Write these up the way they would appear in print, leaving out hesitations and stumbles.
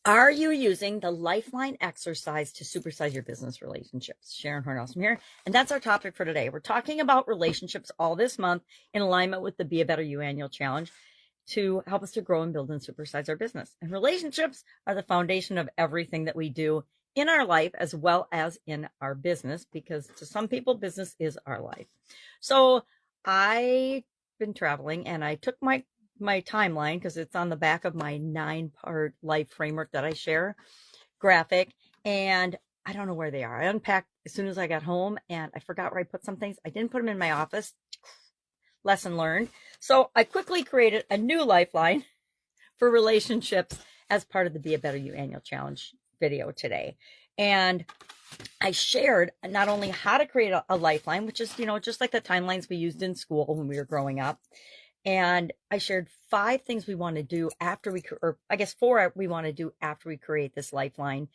Are you using the Lifeline exercise to supersize your business relationships? Sharon Horne-Ellstrom here, and that's our topic for today. We're talking about relationships all this month in alignment with the Be a Better You annual challenge to help us to grow and build and supersize our business. And relationships are the foundation of everything that we do in our life as well as in our business, because to some people, business is our life. So I've been traveling and I took my timeline because it's on the back of my 9-part life framework that I share graphic, and I don't know where they are. I unpacked as soon as I got home and I forgot where I put some things. I didn't put them in my office. Lesson learned. So I quickly created a new lifeline for relationships as part of the Be a Better You annual challenge video today. And I shared not only how to create a lifeline, which is, just like the timelines we used in school when we were growing up. And I shared 5 things we want to do after or I guess 4 we want to do after we create this lifeline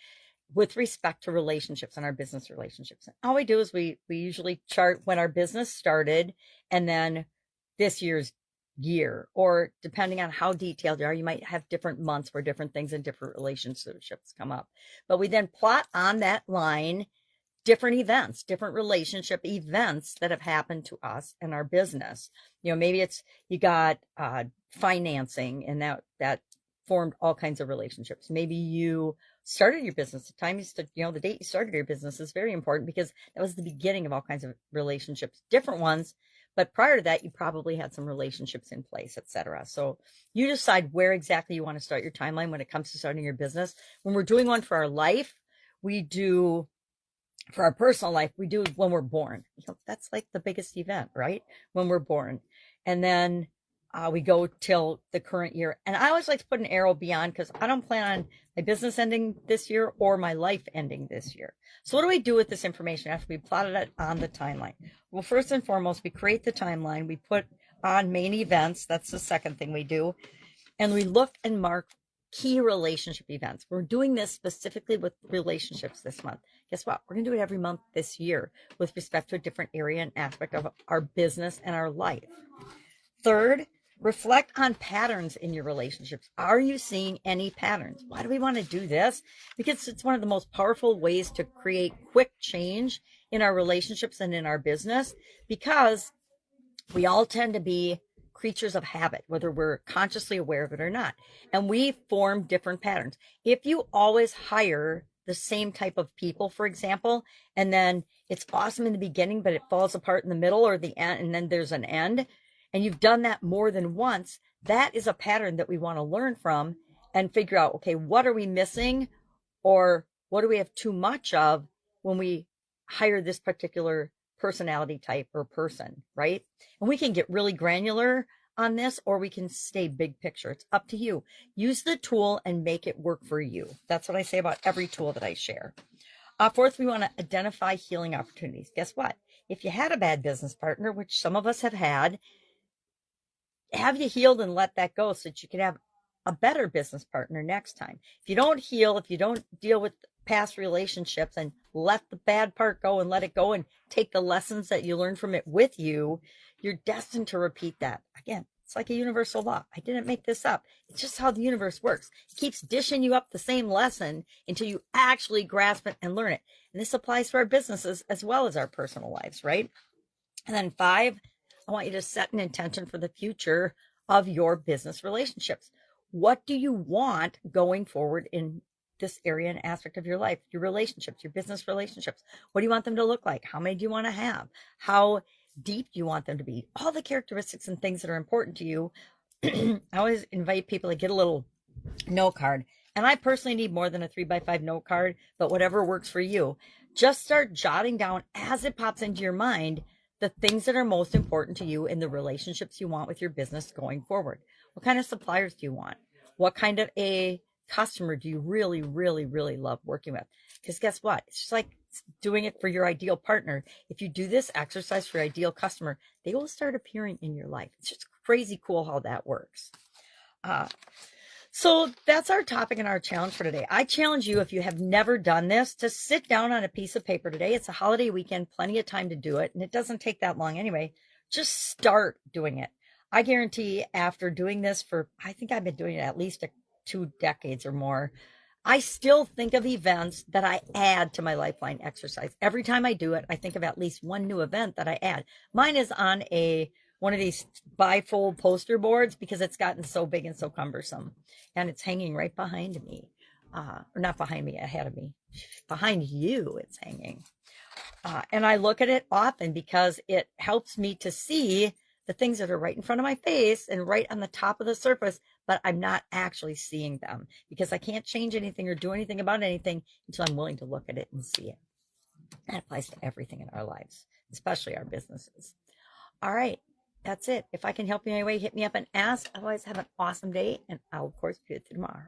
with respect to relationships and our business relationships. And all we do is we usually chart when our business started and then this year's year, or depending on how detailed you are, you might have different months where different things and different relationships come up. But we then plot on that line different events, different relationship events that have happened to us and our business. Maybe it's you got financing, and that formed all kinds of relationships. Maybe you started your business. The date you started your business is very important because that was the beginning of all kinds of relationships, different ones. But prior to that, you probably had some relationships in place, etc. So you decide where exactly you want to start your timeline when it comes to starting your business. When we're doing one for our life, we do. For our personal life, we do when we're born. That's like the biggest event, right? When we're born. And then we go till the current year. And I always like to put an arrow beyond because I don't plan on my business ending this year or my life ending this year. So what do we do with this information after we plotted it on the timeline? Well, first and foremost, we create the timeline. We put on main events. That's the second thing we do. And we look and mark key relationship events. We're doing this specifically with relationships this month. Guess what? We're going to do it every month this year with respect to a different area and aspect of our business and our life. Third, reflect on patterns in your relationships. Are you seeing any patterns? Why do we want to do this? Because it's one of the most powerful ways to create quick change in our relationships and in our business, because we all tend to be creatures of habit, whether we're consciously aware of it or not. And we form different patterns. If you always hire the same type of people, for example, and then it's awesome in the beginning, but it falls apart in the middle or the end, and then there's an end, and you've done that more than once, that is a pattern that we want to learn from and figure out, okay, what are we missing, or what do we have too much of when we hire this particular personality type or person, right? And we can get really granular on this, or we can stay big picture. It's up to you. Use the tool and make it work for you. That's what I say about every tool that I share. Fourth, we want to identify healing opportunities. Guess what? If you had a bad business partner, which some of us have had, have you healed and let that go so that you can have a better business partner next time? If you don't heal, if you don't deal with past relationships and let the bad part go and let it go and take the lessons that you learned from it with you, you're destined to repeat that. Again, it's like a universal law. I didn't make this up. It's just how the universe works. It keeps dishing you up the same lesson until you actually grasp it and learn it. And this applies to our businesses as well as our personal lives, right? And then 5, I want you to set an intention for the future of your business relationships. What do you want going forward in this area and aspect of your life, your relationships, your business relationships? What do you want them to look like? How many do you want to have? How deep do you want them to be? All the characteristics and things that are important to you. I always invite people to get a little note card. And I personally need more than a 3x5 note card, but whatever works for you. Just start jotting down as it pops into your mind the things that are most important to you in the relationships you want with your business going forward. What kind of suppliers do you want? What kind of a customer do you really, really, really love working with? Because guess what? It's just like doing it for your ideal partner. If you do this exercise for your ideal customer, they will start appearing in your life. It's just crazy cool how that works. So that's our topic and our challenge for today. I challenge you, if you have never done this, to sit down on a piece of paper today. It's a holiday weekend, plenty of time to do it, and it doesn't take that long anyway. Just start doing it. I guarantee after doing this for, I think I've been doing it at least 2 decades or more, I still think of events that I add to my Lifeline exercise. Every time I do it, I think of at least one new event that I add. Mine is on one of these bifold poster boards because it's gotten so big and so cumbersome. And it's hanging right behind me. Or not behind me, ahead of me. Behind you, it's hanging. And I look at it often because it helps me to see the things that are right in front of my face and right on the top of the surface, but I'm not actually seeing them because I can't change anything or do anything about anything until I'm willing to look at it and see it. That applies to everything in our lives, especially our businesses. All right, that's it. If I can help you in any way, hit me up and ask. Otherwise, have an awesome day, and I'll, of course, be with you tomorrow.